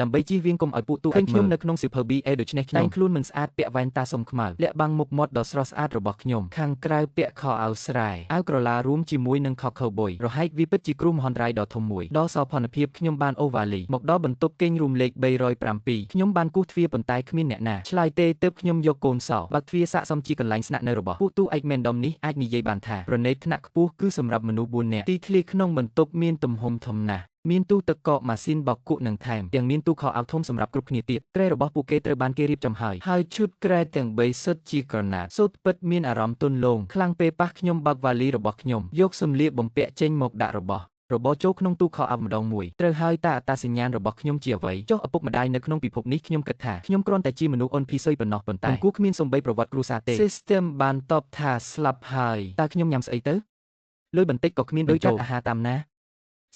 ដើម្បីជៀសវាងកុំឲ្យពួកទូឃើញខ្ញុំនៅក្នុងសិភៅ BA ដូច្នេះខ្ញុំតែងខ្លួនមិនស្អាតពាក់វ៉ែនតាសុំខ្មៅលាក់បាំងមុខមាត់ដ៏ស្រស់ស្អាតរបស់ខ្ញុំខាងក្រៅពាក់ខោអាវស្រែអាវក្រឡារួមជាមួយនឹងខោខូវប៊ុយរហែកវាពិតជាគ្រោះមហន្តរាយដ៏ធំមួយដល់សោភ័ណភាពខ្ញុំបានអូវ៉ាលីមកដល់បន្ទប់គេងរូមលេខ307ខ្ញុំបានគោះទ្វារប៉ុន្តែគ្មានអ្នកណាឆ្លើយទេទើបខ្ញុំយកកូនសោបើកទ្វារសាកសមជាកន្លែងស្នាក់នៅរបស់ពួកទូឯកមែនដុំនេះអាចនិយាយបានថាប្រណេតថ្នាក់ខ្ពស់គឺសម្រាប់មនុស្ស4នាក់ទីធ្លាក្នុងបន្ទប់មានទំហំធំណាស់មានទូទឹកកកម៉ាស៊ីនបោកគក់និងថែមទាំងមានទូខោអាវធំសម្រាប់គ្រប់គ្នាទៀតគ្រែរបស់ពួកគេត្រូវបានគេរៀបចំហើយឈុតគ្រែទាំង3សុទ្ធជាក្រណាត់សូត្រពិតមានអារម្មណ៍ទន់លងខ្លាំងពេលប៉ះខ្ញុំបើកវ៉ាលីរបស់ខ្ញុំយកសម្លៀកបំពាក់ចេញមកដាក់របស់របរចូលក្នុងទូខោអាវម្ដងមួយត្រូវហើយតាអត្តសញ្ញាណរបស់ខ្ញុំជាអ្វីចុះឪពុកម្ដាយនៅក្នុងពិភពនេះខ្ញុំគិតថាខ្ញុំគ្រាន់តែជាមនុស្សអ៊ុនភីសុយប៉ុណ្ណោះប៉ុន្តែគូគ្មានសំបីប្រវត្តិគ្រួសារទេ System បានតបថាស្លាប់ហើយតើខ្ញុំញ៉ាំស្អីទៅលុយបន្តិចក៏គ្មានដូចចាត់អាហារតាមណា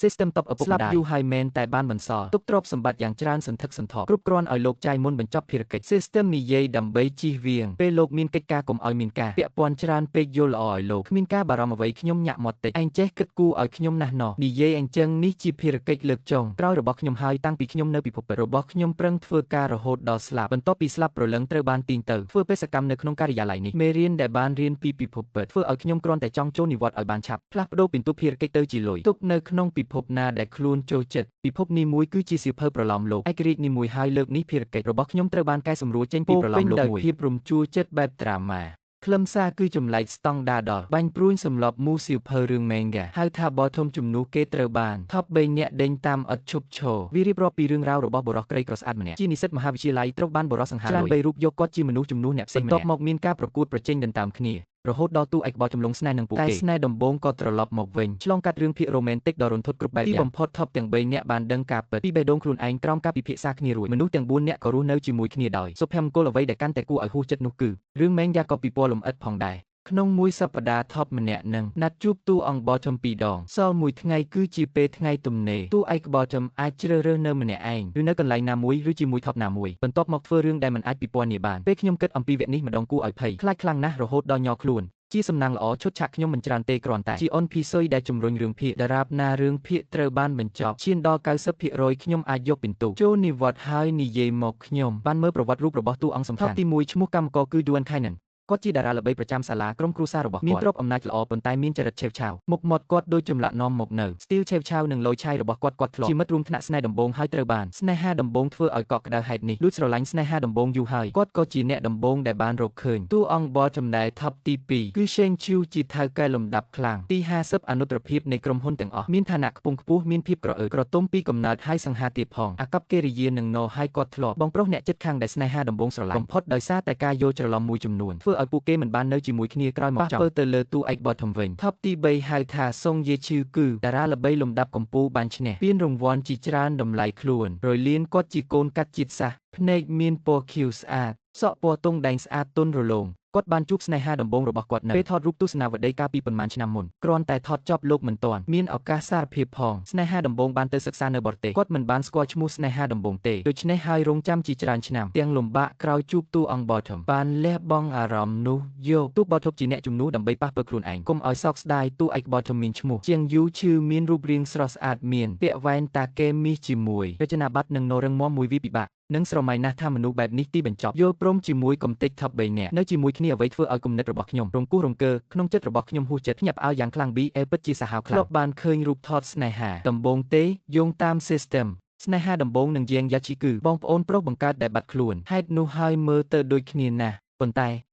System តបឪពុកម្ដាយស្លាប់យូរហើយមែនតែបានបន្សល់ទុកទ្រព្យសម្បត្តិយ៉ាងច្រើនសន្ធឹកសន្ធាប់គ្រប់គ្រាន់ឲ្យលោកចាយមុនបញ្ចប់ភារកិច្ច System និយាយដើម្បីជៀសវាងពេលលោកមានកិច្ចការកុំឲ្យមានការពាក់ព័ន្ធច្រើនពេកយល់ល្អឲ្យលោកគ្មានការបារម្ភអ្វីខ្ញុំញាក់មាត់តិចឯងចេះគិតគូរឲ្យខ្ញុំណាស់ណោះនិយាយអញ្ចឹងនេះជាភារកិច្ចលើកចុងក្រោយរបស់ខ្ញុំហើយតាំងពីខ្ញុំនៅពិភពពិតរបស់ខ្ញុំប្រឹងធ្វើការរហូតដល់ស្លាប់បន្ទាប់ពីស្លាប់ព្រលឹងត្រូវបានទាញទៅធ្វើបេសកកម្មនៅក្នុងការិយាល័យនេះមេរៀនដែលបានរៀនពីពិភពពិតធ្វើឲ្យខ្ញុំគ្រាន់តែចង់ចូលនិវត្តន៍ឲ្យបានឆាប់ផ្លាស់ប្ដូរពិន្ទុភារកិច្ចទៅជាលុយទុកនៅក្នុងពិភពណាដែលខ្លួនចូលចិត្តពិភពនេះមួយគឺជាសៀវភៅប្រឡំលោកឯករាជ្យនេះមួយហើយលើកនេះភារកិច្ចរបស់ខ្ញុំត្រូវបានកែសម្រួលចេញពីប្រឡំលោកមួយភាពរំជួលចិត្តបែបត្រាម៉ាខ្លឹមសារគឺចម្លែកស្តង់ដារដល់បាញ់ព្រួញសម្រាប់មូសៀវភៅរឿង Manga ហៅថាបទធំជំនួសគេត្រូវបានថប់3នាក់ដេញតាមឥតឈប់ឈរវារៀបរាប់ពីរឿងរ៉ាវរបស់បុរសក្រីក្រស្អាតម្នាក់ជានិស្សិតមហាវិទ្យាល័យត្រូវបានបុរសសង្ហាច្រើន3រូបយកគាត់ជាមនុស្សជំនួសអ្នកផ្សេងបន្ទាប់មកមានការប្រកួតប្រជែងដណ្ដើមគ្នារហូតដល់ទូឯកបោចម្លងស្នេហ៍នឹងពួកគេតែស្នេហ៍ដំបូងក៏ត្រឡប់មកវិញឆ្លងកាត់រឿងភាគរ៉ូមែនទិកដ៏រន្ធត់គ្រប់បែបយ៉ាងទីបំផុតថប់ទាំង3នាក់បានដឹងការពិតពីបេះដូងខ្លួនឯងក្រោមការពិភាក្សាគ្នារួចមនុស្សទាំង4នាក់ក៏រស់នៅជាមួយគ្នាដោយសុភមង្គលអ្វីដែលកាន់តែគួរឲ្យហួសចិត្តនោះគឺរឿង Manga ក៏ពិព័រណ៍លម្អិតផងដែរក្នុងមួយសប្តាហ៍ថប់ម្នាក់នឹងណាត់ជួបតួអង្គបោចំ2ដងសល់មួយថ្ងៃគឺជាពេលថ្ងៃទំនេរតួឯកបោចំអាចជ្រើសរើសនៅម្នាក់ឯងឬនៅកន្លែងណាមួយឬជាមួយថប់ណាមួយបន្ទាប់មកធ្វើរឿងដែលមិនអាចពិពណ៌នាបានពេលខ្ញុំគិតអំពីវគ្គនេះម្ដងគួរឲ្យភ័យខ្លាចខ្លាំងណាស់រហូតដល់ញ័រខ្លួនជាសំណាងល្អឈុតឆាកខ្ញុំមិនច្រើនទេគ្រាន់តែជាអ៊ុនភីសុយដែលជំរុញរឿងភាគដរាបណារឿងភាគត្រូវបានបញ្ចប់ឈានដល់ 90% ខ្ញុំអាចយកពិន្ទុចូលនិវត្តន៍ហើយនិយាយមកខ្ញុំបានមើលប្រវត្តិរូបរបស់តួអង្គសំខាន់ទី1ឈ្មោះកម្មករគឺ Duan Kainanគាត់ជាតារាល្បីប្រចាំសាលាក្រុមគ្រួសាររបស់គាត់មានទ្រព្យអំណាចល្អប៉ុន្តែមានចរិតឆេវឆាវមុខមាត់គាត់ដូចចម្លាក់នាំមកនៅស្ទីលឆេវឆាវនិងលយឆាយរបស់គាត់ធ្លាប់ជាមិត្តរួមថ្នាក់ស្នេហ៍ដំបូងហើយត្រូវបានស្នេហាដំបូងធ្វើឲ្យកក់ក្ដៅហេតុនេះលួចស្រឡាញ់ស្នេហាដំបូងយូរហើយគាត់ក៏ជាអ្នកដំបូងដែលបានរកឃើញតួអង្គបចំណែកថប់ទី2គឺ Sheng Chu ជាថៅកែលំដាប់ខ្លាំងទី50អនុត្តរភាពនៃក្រុមហ៊ុនទាំងអស់មានឋានៈខ្ពង់ខ្ពស់មានភាពក្រអឺក្រទុំពីកំណើតហើយសង្ហាទៀតផងអាកប្បកិរិយានឹងណហើយគាត់ធ្លាប់បងប្រុសអ្នកជិតខាងដែលស្នេហាដំបូងស្រឡាញ់បំផុតដោយសារតែការយល់ច្រឡំមួយចំនួនធ្វើឲ្យពួកគេមិនបាននៅជាមួយគ្នាក្រោយមកចោលទៅលើតួឯកបទធំវិញថប់ទី3ហៅថាសុងយេឈឺគឺតារាល្បីលំដាប់កំពូលបានឈ្នះពានរង្វាន់ជាច្រើនតម្លៃខ្លួនរយលៀនគាត់ជាកូនកាត់ជាតិសាសន៍ភ្នែកមានពណ៌ខៀវស្អាតសក់ពណ៌ទង់ដែងស្អាតទន់រលោងគាត់បានជួបស្នេហាដំបូងរបស់គាត់នៅពេលថតរូបទស្សនាវដ្តីកាលពីប៉ុន្មានឆ្នាំមុនគ្រាន់តែថតចប់លោកមិនទាន់មានឱកាសសារភាពផងស្នេហាដំបូងបានទៅសិក្សានៅបរទេសគាត់មិនបានស្គាល់ឈ្មោះស្នេហាដំបូងទេដូច្នេះហើយរងចាំជាច្រើនឆ្នាំទាំងលំបាកក្រោយជួបតួអង្គ Bottom បានលះបង់អារម្មណ៍នោះយកតួ Bottom ជាអ្នកជំនួសដើម្បីប៉ះពាល់ខ្លួនឯងកុំឲ្យសោកស្ដាយតួឯក Bottom មានឈ្មោះជាងយូឈឺមានរូបរាងស្រស់ស្អាតមានពាក់វ៉ែនតាកេមីសជាមួយរចនាប័ទ្មនិងនរឹងមាំមួយវាពិបាកនឹងស្រមៃណាស់ថាមនុស្សបែបនេះទីបញ្ចប់យល់ព្រមជាមួយកំទេចថប់3នាក់នៅជាមួយគ្នាអ្វីធ្វើឲ្យគំនិតរបស់ខ្ញុំរង្គោះរង្គើក្នុងចិត្តរបស់ខ្ញុំហួសចិត្តភ្ញាក់ផ្អើលយ៉ាងខ្លាំង BA ពិតជាសាហាវខ្លាំងធ្លាប់បានឃើញរូបថតស្នេហាដំបូងទេយោងតាម System ស្នេហាដំបូងនឹងយាងយ៉ាឈីគឺបងប្អូនប្រុសបង្កើតដែលបាត់ខ្លួនហេតុនោះហើយមើលទៅដូចគ្នាណាស់ប៉ុន្ត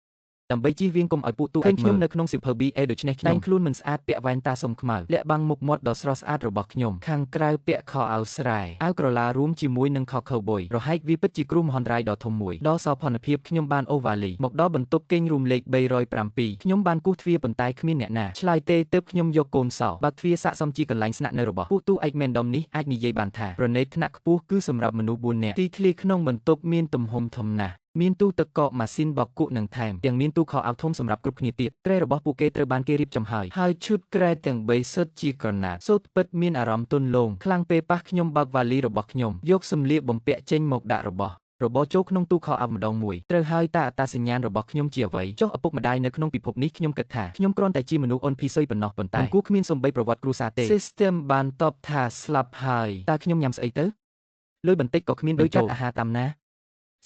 ែដើម្បីជៀសវាងកុំឲ្យពួកទូឃើញខ្ញុំនៅក្នុងសិភៅ BA ដូច្នេះខ្ញុំតែងខ្លួនមិនស្អាតពាក់វ៉ែនតាសុំខ្មៅលាក់បាំងមុខមាត់ដ៏ស្រស់ស្អាតរបស់ខ្ញុំខាងក្រៅពាក់ខោអាវស្រែអាវក្រឡារួមជាមួយនឹងខោខូវប៊ុយរហែកវាពិតជាគ្រោះមហន្តរាយដ៏ធំមួយដល់សោភ័ណភាពខ្ញុំបានអូវ៉ាលីមកដល់បន្ទប់គេងរូមលេខ307ខ្ញុំបានគោះទ្វារប៉ុន្តែគ្មានអ្នកណាឆ្លើយទេទើបខ្ញុំយកកូនសោបើកទ្វារសាកសមជាកន្លែងស្នាក់នៅរបស់ពួកទូឯកមែនដុំនេះអាចនិយាយបានថាប្រណេតថ្នាក់ខ្ពស់គឺសម្រាប់មនុស្ស4នាក់ទីធ្លាក្នុងបន្ទប់មានទំហំធំណាស់មានទូទឹកកកម៉ាស៊ីនបោកគក់និងថែមទាំងមានទូខោអាវធំសម្រាប់គ្រប់គ្នាទៀតគ្រែរបស់ពួកគេត្រូវបានគេរៀបចំហើយឈុតគ្រែទាំង3សុទ្ធជាក្រណាត់សូត្រពិតមានអារម្មណ៍ទន់លងខ្លាំងពេលប៉ះខ្ញុំបើកវ៉ាលីរបស់ខ្ញុំយកសម្លៀកបំពាក់ចេញមកដាក់របស់របរចូលក្នុងទូខោអាវម្ដងមួយត្រូវហើយតាអត្តសញ្ញាណរបស់ខ្ញុំជាអ្វីចុះឪពុកម្ដាយនៅក្នុងពិភពនេះខ្ញុំគិតថាខ្ញុំគ្រាន់តែជាមនុស្សអ៊ុនភីសុយប៉ុណ្ណោះប៉ុន្តែគូគ្មានសំបីប្រវត្តិគ្រួសារទេ System បានតបថាស្លាប់ហើយតើខ្ញុំញ៉ាំស្អីទៅ លុយបន្តិចក៏គ្មានដូចចាត់អាហារតាមណា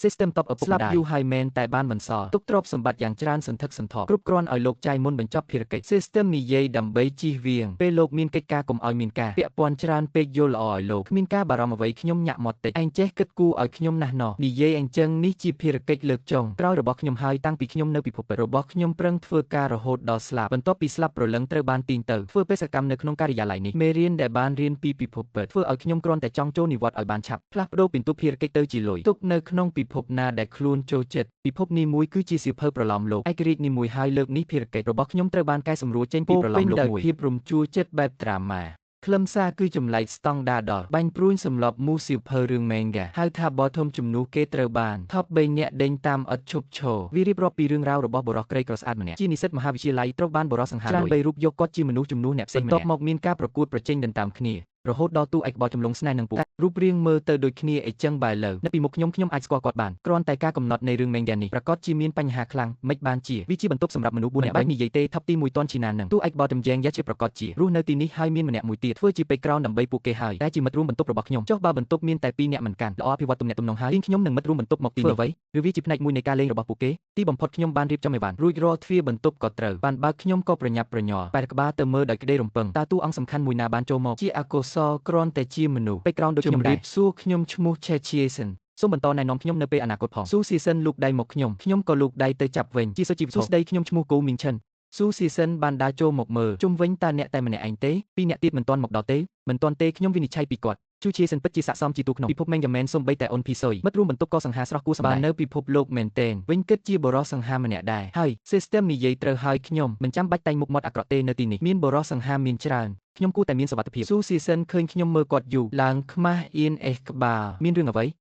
System Top ឪពុកម្ដាយស្លាប់យូរហើយមែនតែបានបន្សល់ទុកទ្រព្យសម្បត្តិយ៉ាងច្រើនសន្ធឹកសន្ធាប់គ្រប់គ្រាន់ឲ្យលោកចាយមុនបញ្ចប់ភារកិច្ច System និយាយដើម្បីជៀសវាងពេលលោកមានកិច្ចការកុំឲ្យមានការពាក់ព័ន្ធច្រើនពេកយល់ល្អឲ្យលោកគ្មានការបារម្ភអ្វីខ្ញុំញាក់មាត់តិចឯងចេះគិតគូរឲ្យខ្ញុំណាស់ណោះនិយាយអញ្ចឹងនេះជាភារកិច្ចលើកចុងក្រោយរបស់ខ្ញុំហើយតាំងពីខ្ញុំនៅពិភពពិតរបស់ខ្ញុំប្រឹងធ្វើការរហូតដល់ស្លាប់បន្ទាប់ពីស្លាប់ព្រលឹងត្រូវបានទាញទៅធ្វើបេសកកម្មនៅក្នុងការិយាល័យនេះមេរៀនដែលបានរៀនពីពិភពពិតធ្វើឲ្យខ្ញុំគ្រាន់តែចង់ចូលនិវត្តន៍ឲ្យបានឆាប់ផ្លាស់ប្ដូរពិន្ទុភារកិច្ចទៅជាលុយទុកនៅក្នុងពិភពណាដែលខ្លួនចូលចិត្តពិភពនេះមួយគឺជាសៀវភៅប្រឡំលោកឯករាជ្យនេះមួយហើយលើកនេះភារកិច្ចរបស់ខ្ញុំត្រូវបានកែសម្រួលចេញពីប្រឡំលោកមួយភាពរំជួលចិត្តបែបដ្រាម៉ាខ្លឹមសារគឺចម្លែកស្តង់ដារដល់បាញ់ព្រួញសម្រាប់មូសៀវភៅរឿង Manga ហៅថា Bottom ជំនួសគេត្រូវបាន Top 3នាក់ដេញតាមឥតឈប់ឈរវារៀបរាប់ពីរឿងរ៉ាវរបស់បុរសក្រីក្រស្អាតម្នាក់ជានិស្សិតមហាវិទ្យាល័យត្រូវបានបុរសសង្ហាលុយច្រើនបីរូបយកគាត់ជាមនុស្សជំនួសអ្នកផ្សេងបន្ទាប់មកមានការប្រកួតប្រជែងដណ្ដើមគ្នារហូតដល់ទូឯកបោចម្លងស្នេហ៍នឹងពួករូបរាងមើលទៅដូចគ្នាអីចឹងបែរលើនៅពីមុខខ្ញុំអាចស្គាល់គាត់បានគ្រាន់តែការកំណត់នៃរឿង Manga នេះប្រកាសជាមានបញ្ហាខ្លាំងមិនបានជាវាជាបន្ទប់សម្រាប់មនុស្ស4នាក់បែបនិយាយទេ Top ទី1តនឈីណានឹងទូឯកបោចម្យងយ៉ាជាប្រកាសជារស់នៅទីនេះហើយមានម្នាក់មួយទៀតធ្វើជាពេកក្រោនដើម្បីពួកគេហើយតែជាមិត្តរួមបន្ទប់របស់ខ្ញុំចុះបើបន្ទប់មានតែ2នាក់មិនកាន់ល្អអភិវឌ្ឍទំនាក់ទំនងហើយខ្ញុំនឹងមិត្តរួមបន្ទប់មកទីនេះធ្វើអ្វីឬវាជាផ្នែកមួយនៃការលេងរបស់ពួកគេទីបំផុតខ្ញុំបានរៀបចំឲ្យបានរួចរាល់ទ្វារបន្ទប់ក៏ត្រូវបានបើកខ្ញុំក៏ប្រញាប់ប្រញាល់បែរក្បាលទៅមើលដោយក្តីរំពឹងតើតួអង្គសំខាន់មួយណាបានចូលមកជាអកុសលគ្រាន់តែជាមនុស្សពេកក្រោនដូចខ្ញុំរៀបសួរខ្ញុំឈ្មោះ Chechieson សូមបន្តណែនាំខ្ញុំនៅពេលអនាគតផងស៊ូស៊ីសិនលូកដៃមកខ្ញុំក៏លូកដៃទៅចាប់វិញជាសុជីវធម៌សួស្ដីខ្ញុំឈ្មោះគូមីងឈិនស៊ូស៊ីសិនបានដើរចូលមកមើលជុំវិញតើអ្នកតែម្នាក់ឯងទេពីរអ្នកទៀតមិនទាន់មកដល់ទេមិនទាន់ទេខ្ញុំវិនិច្ឆ័យពីគាត់ជូជាសិនពិតជាស័ក្តិសមជាទូក្នុងពិភពមេងយ៉ាមែនសូម្បីតែអ៊ុនភីសុយមិត្តរួមបន្ទប់ក៏សង្ហាស្រស់គួរសម្ដែងនៅពិភពលោកមែនទែនវិញគិតជាបរិសសង្ហាម្នាក់ដែរហើយ System និយាយត្រូវហើយខ្ញុំមិនចាំបាច់តែងមុខមាត់អាក្រក់ទេនៅទីនេះមានបរិសសង្ហាមានច្រើនខ្ញុំគួរតែមានសុវត្ថិភាពស៊ូស៊ីសិនឃើញខ្ញុំមើលគាត់យូរឡើងខ្មាស់អៀនអេសក្បាលមានរឿងអ្វី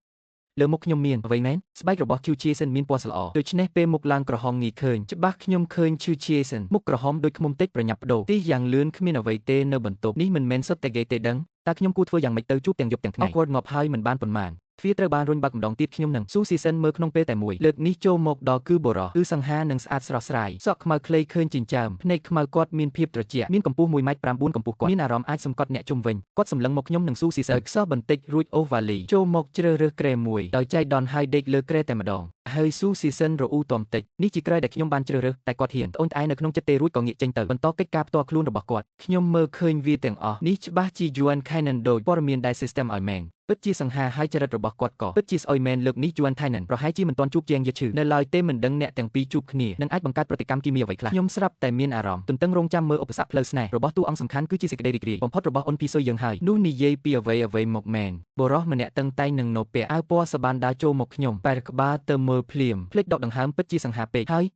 លើមុខខ្ញុំមានអ្វីមែនស្បែករបស់ Chu Jason មានពណ៌ស្រល្អដូច្នេះពេលមុខឡើងក្រហមងាយឃើញច្បាស់ខ្ញុំឃើញ Chu Jason មុខក្រហមដូចឃ្មុំតិចប្រញាប់បដូរទីយ៉ាងលឿនគ្មានអ្វីទេនៅបន្ទប់នេះមិនមែនសុទ្ធតែគេទេដឹងតើខ្ញុំគួរធ្វើយ៉ាងម៉េចទៅជួបទាំងយប់ទាំងថ្ងៃ Awkward ងាប់ហើយមិនបានប៉ុន្មានទ្វារត្រូវបានរុញបើកម្ដងទៀតខ្ញុំនឹង Su Season មើលក្នុងពេលតែមួយលើកនេះចូលមកដល់គឺបុរសគឺសង្ហានិងស្អាតស្រស់ស្រាយសក់ខ្មៅខ្លីឃើញចិញ្ចើមភ្នែកខ្មៅគាត់មានភាពត្រជាក់មានកម្ពស់ 1.9 ម៉ែត្រកម្ពស់គាត់មានអារម្មណ៍អាចសម្កត់អ្នកជុំវិញគាត់សម្លឹងមកខ្ញុំនិង Su Season ខ្សោះបន្តិចរួចអូវ៉ាលីចូលមកជ្រើសរើសគ្រែមួយដោយចៃដន្យហើយដេកលើគ្រែតែម្ដងហើយ Su Season រអ៊ូតមតិចនេះជាគ្រែដែលខ្ញុំបានជ្រើសរើសតែគាត់ហ៊ានត្អូញត្អែរនៅក្នុងចិត្តទេរួចក៏ងាកចេញទៅបន្តកិច្ចការផ្ទាល់ខ្លួនរបស់គាត់ខ្ញុំមើលឃើញវាទាំងអស់នេះច្បាស់ជា Yuan Kainan ដូចព័ត៌មានដែល System ឲ្យមែនពិតជាសង្ហាហើយចរិតរបស់គាត់ក៏ពិតជាស្អុយមែនលើកនេះ Yuan Kainan ប្រហែលជាមិនទាន់ជួបជាងយឈឺនៅឡើយទេមិនដឹងអ្នកទាំងពីរជួបគ្នានឹងអាចបង្កើតប្រតិកម្មគីមីអ្វីខ្លះខ្ញុំស្រាប់តែមានអារម្មណ៍ទន្ទឹងរង់ចាំមើលឧបសគ្គផ្លូវស្នេហ៍របស់តួអង្គសំខាន់គឺជាសេចក្តីរីករាយបំផុតរបស់អ៊ុនភីសុយយើងហើយនោះនិយាយពីអ្វីមកមែនបុរសម្នាក់តឹងតែងនឹងនៅពាក់អាវពណ៌សបានដើរចូលមកខ្ញុំបែរក្បាលទៅមើលភ្លាមភ្លេចដកដង្ហើមពិតជាសង្ហាពេកហើ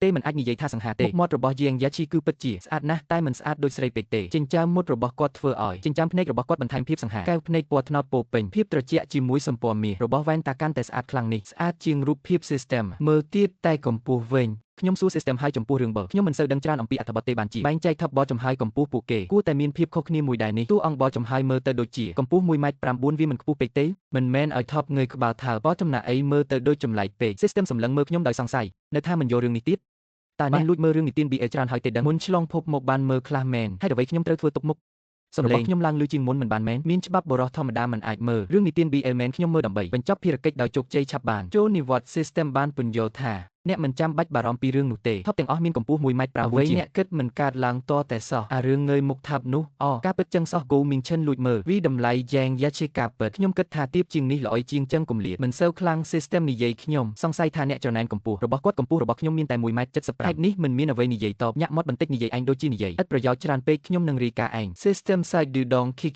យទេមិនអាចនិយាយថាសង្ហាទេមុខមាត់របស់យាងយ៉ាឈីគឺពិតជាស្អាតណាស់តែមិនស្អាតដូចស្រីពេកទេចិញ្ចើមមុតរបស់គាត់ធ្វើឲ្យចិញ្ចើមភ្នែករបស់គាត់បន្ថែមភាពសង្ហាកែវភ្នែកពណ៌ត្នោតពោពេញភាពត្រជាក់ជាមួយសម្ព័ន្ធមាសរបស់វ៉ែនតាកាន់តែស្អាតខ្លាំងនេះស្អាតជាងរូបភាព System មើលទៀតតែកម្ពស់វិញខ្ញុំសួរ System ឲ្យចំពោះរឿងបើខ្ញុំមិនសូវដឹងច្រើនអំពីអត្ថបទទេបានជាបែងចែក Top បោចំហើយកម្ពស់ពួកគេគួរតែមានភាពខុសគ្នាមួយដែរនេះតួអង្គបោចំហើយមើលទៅដូចជាកម្ពស់ 1.9 ម៉ែត្រវាមិនខ្ពស់ពេកទេមិនមែនឲ្យ Top ងើយក្បាលថើបោចំណាអីមើលទៅដូចចម្លែកពេក System សម្លឹងមើលខ្ញុំដោយសង្ស័យនៅថាមិនយករឿងនេះទៀតតើបានលួចមើលរឿងនិទាន BL ច្រើនហើយទេដឹងមុនឆ្លងភពមកបានមើលខ្លះមែនហើយអ្វីខ្ញុំត្រូវធ្វើទុកមុខសំឡេងខ្ញុំឡើងលឺជាងមុនមិនបានមែនមានច្បាប់បរិសធម្មតាមិនអាចមើលរឿងនិទាន BL មែនខ្ញុំមើលដើម្បីបញ្ចប់ភារកិច្ចដោយជោគជ័យឆាប់បានចូលនិវត្តន៍ System បានពន្យល់ថាអ្នកមិនចាំបាច់បារម្ភពីរឿងនោះទេថប់ទាំងអស់មានកម្ពស់ 1.9 ម៉ែត្រអ្វីអ្នកគិតមិនកើតឡើងតតែសោះអារឿងងើយមុខថាប់នោះការពិតចឹងសោះគូមីងឈិនលួចមើលវីតម្លៃយ៉ែងយ៉ាជាការពិតខ្ញុំគិតថាទៀបជាងនេះល្អជាងចឹងគម្លាតមិនសូវខ្លាំង System និយាយខ្ញុំសង្ស័យថាអ្នកចំណែនកម្ពស់របស់គាត់កម្ពស់របស់ខ្ញុំមានតែ 1.75 ម៉ែត្រហេតុនេះមិនមានអ្វីនិយាយតបញាក់មាត់បន្តិចនិយាយឯងដូចជានិយាយឥតប្រយោជន៍ច្រើនពេកខ្ញុំនឹងរាយការណ៍ឯង System សាច់ឌឺដងខី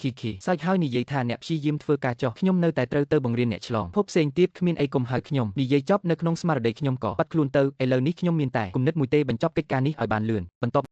សាច់ហើយនិយាយថាអ្នកព្យាយាមធ្វើការចោះខ្ញុំនៅតែត្រូវទៅបង្រៀនអ្នកឆ្លងភពផ្សេងទៀតគ្មានអីកុំហៅខ្ញុំនិយាយចប់នៅក្នុងស្មារតីខ្ញុំក៏បាត់ខ្លួនទៅឥឡូវនេះខ្ញុំមានតែគំនិតមួយទេបញ្ចប់កិច្ចការនេះឲ្យបានលឿនបន្ទាប់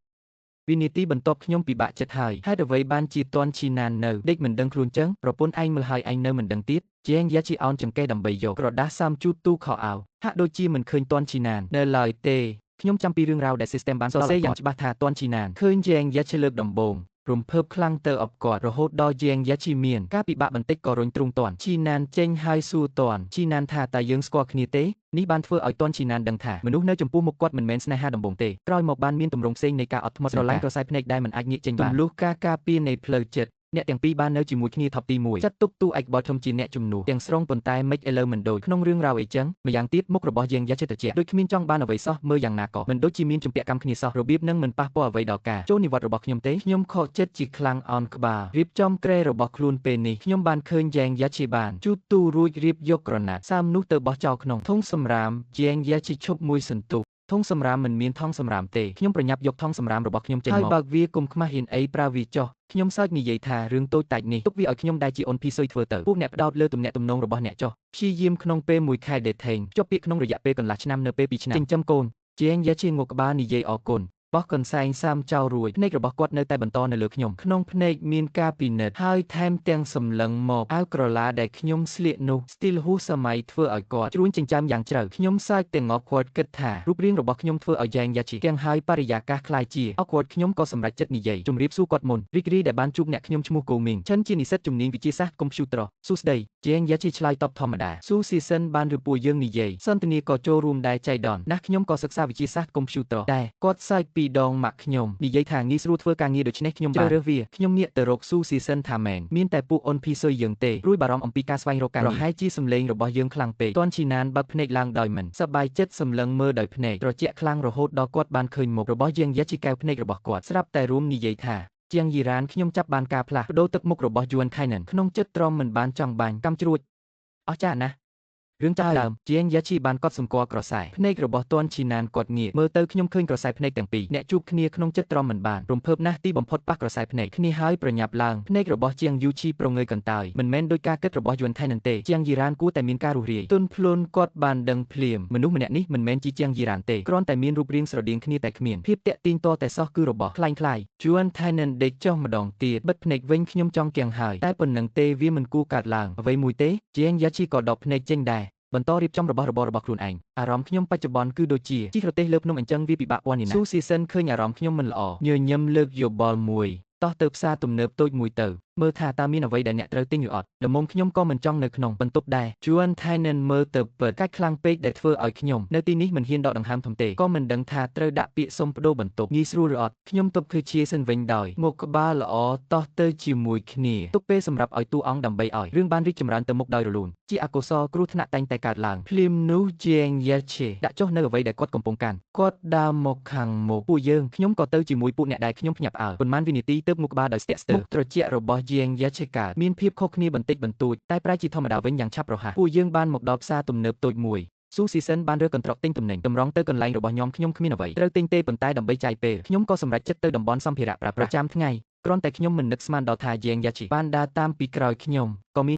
វិនាទីបន្ទាប់ខ្ញុំពិបាកចិត្តហើយហេតុអ្វីបានជាតន់ឈីណាននៅដេកមិនដឹងខ្លួនចឹងប្រពន្ធឯងមើលហើយឯងនៅមិនដឹងទៀតជាងយ៉ាជីអោនចង្កេះដើម្បីយកក្រដាសសាមជូតទូខោអាវហាក់ដូចជាមិនឃើញតន់ឈីណាននៅឡើយទេខ្ញុំចាំពីរឿងរ៉ាវដែល System បានសរសេរយ៉ាងច្បាស់ថាតន់ឈីណានឃើញជាងយ៉ាឈីលើកដំបូងរំភើបខ្លាំងទៅអបគាត់រហូតដល់ជាងយ៉ាឈីមានការពិបាកបន្តិចក៏រុញទ្រូងតន់ឈីណានចេញហើយសួរតន់ឈីណានថាតើយើងស្គាល់គ្នាទេនេះបានធ្វើឲ្យតន់ឈីណានដឹងថាមនុស្សនៅចំពោះមុខគាត់មិនមែនស្នេហាដំបូងទេក្រោយមកបានមានទម្រង់ផ្សេងនៃការអត់ធ្មត់ស្រឡាញ់ក្រសែភ្នែកដែលមិនអាចងាកចេញបានទម្លុះការការពារនៃផ្លូវចិត្ត អ្នកទាំងពីរបាននៅជាមួយគ្នាថប់ទី1ចាត់ទុកទូឯកបតធំជាអ្នកជំនួសទាំងស្រុងប៉ុន្តែមិនឥឡូវមិនដូចក្នុងរឿងរ៉ាវអីចឹងម្យ៉ាងទៀតមុខរបស់យើងយ៉ាចិត្តជាដូចគ្មានចង់បានអ្វីសោះមើលយ៉ាងណាក៏មិនដូចជាមានជំពាក់កម្មគ្នាសោះរបៀបនឹងមិនប៉ះពាល់អ្វីដល់ការចូលនិវត្តន៍របស់ខ្ញុំទេខ្ញុំខកចិត្តជាខ្លាំងអន់ក្បាលរៀបចំក្រែរបស់ខ្លួនពេលនេះខ្ញុំបានឃើញយ៉ាងយ៉ាជាបានជូតទូរួចរៀបយកក្រណាត់សាមនោះទៅបោះចោលក្នុងធុងសម្រាមយ៉ាងយ៉ាជាឈប់មួយសន្ទុះធុងសម្រាមមិនមានថង់សម្រាមទេខ្ញុំប្រញាប់យកថង់សម្រាមរបស់ខ្ញុំចេញមកហើយបើកវាគុំខ្មាស់ហ៊ានអីប្រើវាចោះខ្ញុំសើចនិយាយថារឿងតូចតាចនេះទុកវាឲ្យខ្ញុំដែលជាអូនភីស៊ុយធ្វើទៅពួកអ្នកផ្ដោតលើទំនាក់ទំនងរបស់អ្នកចោះព្យាយាមក្នុងពេលមួយខែ dating ជាប់ពាក្យក្នុងរយៈពេលកន្លះឆ្នាំនៅពេល2ឆ្នាំចិញ្ចឹមកូនជាងយ៉ាជាងងក់ក្បាលនិយាយអរគុណបោះកន្សែងសាមចោលរួចភ្នែករបស់គាត់នៅតែបន្តនៅលើខ្ញុំក្នុងភ្នែកមានការពិនិត្យហើយថែមទាំងសម្លឹងមកអាវក្រឡាដែលខ្ញុំស្លៀកនោះស្ទីលហួសសម័យធ្វើឲ្យគាត់ជ្រួញចិញ្ចើមយ៉ាងជ្រៅខ្ញុំសើចទាំងងប់គាត់គិតថារូបរាងរបស់ខ្ញុំធ្វើឲ្យយ៉ាងយ៉ាជីទាំងហើយបរិយាកាសคล้ายជាអគាត់ខ្ញុំក៏សម្រេចចិត្តនិយាយជម្រាបសួរគាត់មុនរីករាយដែលបានជួបអ្នកខ្ញុំឈ្មោះគូមីងឈិនជានិស្សិតជំនាញវិទ្យាសាស្ត្រកុំព្យូទ័រសួស្ដីយ៉ាងយ៉ាជីឆ្លើយតបធម្មតាស៊ូស៊ីសិនបានឬពួកយើងនិយាយសន្ទនាក៏ចូលរួមដែរចៃដន្យណាស់ខ្ញុំក៏សិក្សាវិទ្យាសាស្ត្រកុំព្យូទ័រដែរគាត់សើចពីដងម៉ាក់ខ្ញុំនិយាយថាងាយស្រួលធ្វើការងារដូច្នេះខ្ញុំជ្រើសរើសវាខ្ញុំងាកទៅរកស៊ូស៊ីសិនថាមែនមានតែពួកអូនភីស៊ុយយើងទេរួយបារម្ភអំពីការស្វែងរកការងារប្រហែលជាសម្លេងរបស់យើងខ្លាំងពេកទាន់ជីណានបើកភ្នែកឡើងដោយមិនសប្បាយចិត្តសម្លឹងមើលដោយភ្នែកត្រជាក់ខ្លាំងរហូតដល់គាត់បានឃើញមុខរបស់យើងយ៉ាជីកែវភ្នែករបស់គាត់ស្រាប់តែរួមនិយាយថាជាងយីរ៉ានខ្ញុំចាប់បានការផ្លាស់ប្ដូរទឹកមុខរបស់យួនខៃណិនក្នុងចិត្តទ្រាំមិនបានចង់បាញ់កម្មជ្រួចអស្ចារ្យណាស់រឿងចាប់ដើមជាងយ៉ាជីបានកត់សម្គាល់ក្រសែភ្នែករបស់ទាន់ឈីណានគាត់ងាកមើលទៅខ្ញុំឃើញក្រសែភ្នែកទាំងពីរអ្នកជួបគ្នាក្នុងចិត្តទ្រាំមិនបានរំភើបណាស់ទីបំផុតប៉ះក្រសែភ្នែកគ្នាហើយប្រញាប់ឡើងភ្នែករបស់ជាងយូឈីប្រងើយកន្តើយមិនមែនដោយការគិតរបស់យួនថៃនឹងទេជាងយីរ៉ានគួរតែមានការរុះរាយទុនភ្លុនគាត់បានដឹងភ្លាមមនុស្សម្នាក់នេះមិនមែនជាជាងយីរ៉ានទេគ្រាន់តែមានរូបរាងស្រដៀងគ្នាតែគ្មានភាពតាក់ទាញតតែសោះគឺរបស់ខ្លាញ់យួនថៃនឹងដេកចុះម្ដងទៀតបិទភ្នែកវិញខ្ញុំចង់គៀងហើយតែប៉ុណ្្នឹងទេវាមិនគួរកាត់ឡើងអ្វីមួយទេជាងយ៉ាជីក៏ដកភ្នែកចេញដែរបន្តរៀបចំរបស់របររបស់ខ្លួនឯងអារម្មណ៍ខ្ញុំបច្ចុប្បន្នគឺដូចជាជិះរទេះលើភ្នំអញ្ចឹងវាពិបាកប៉ុណ្ណាស៊ូស៊ីសិនឃើញអារម្មណ៍ខ្ញុំមិនល្អញញឹមលើកយោបល់មួយតោះទៅផ្សារទំនើបតូចមួយទៅមើលថាតើមានអ្វីដែលអ្នកត្រូវទិញឬអត់ដំបូងខ្ញុំក៏មិនចង់នៅក្នុងបន្ទប់ដែរជួនថៃនិនមើលទៅពិតកាច់ខ្លាំងពេកដែលធ្វើឲ្យខ្ញុំនៅទីនេះមិនហ៊ានដកដង្ហើមធំទេក៏មិនដឹងថាត្រូវដាក់ពាក្យសុំបដូរបន្ទប់ងាយស្រួលឬអត់ខ្ញុំទប់គឺជាសិនវិញដោយងក់ក្បាលល្អតោះទៅជាមួយគ្នាទុកពេលសម្រាប់ឲ្យតួអង្គដើម្បីឲ្យរឿងបានរីកចម្រើនទៅមុខដោយរលូនជាអកុសលគ្រោះថ្នាក់តែងតែកើតឡើងភ្លាមនោះជាងយ៉ាឆេដាក់ចុះនៅអ្វីដែលគាត់កំពុងកាន់គាត់ដើរមកខាងមុខពួកយើងខ្ញុំក៏ទៅជាមួយពួកអ្នកដែលខ្ញុំភ្ញាក់ផ្អើលប៉ុន្មានវិនាទីទើបងក់ក្បាលដោយស្ទាក់ស្ទើរមុខត្រជាក់របស់ជាងយ៉ាឆេមានភាពខុសគ្នាបន្តិចបន្តួចតែប្រែជាធម្មតាវិញយ៉ាងឆាប់រហ័សពួកយើងបានមកដល់ផ្សារទំនើបតូចមួយស៊ូស៊ីសិនបានរើកន្ត្រកទិញទំនិញតម្រង់ទៅកន្លែងរបស់ខ្ញុំគ្មានអ្វីត្រូវទិញទេប៉ុន្តែដើម្បីចាយពេលខ្ញុំក៏សម្រេចចិត្តទៅតំបន់សម្ភារៈប្រើប្រាស់ប្រចាំថ្ងៃគ្រាន់តែខ្ញុំមិននឹកស្មានដល់ថាយេងយ៉ាជីបានដើរតាមពីក្រោយខ្ញុំក៏មាន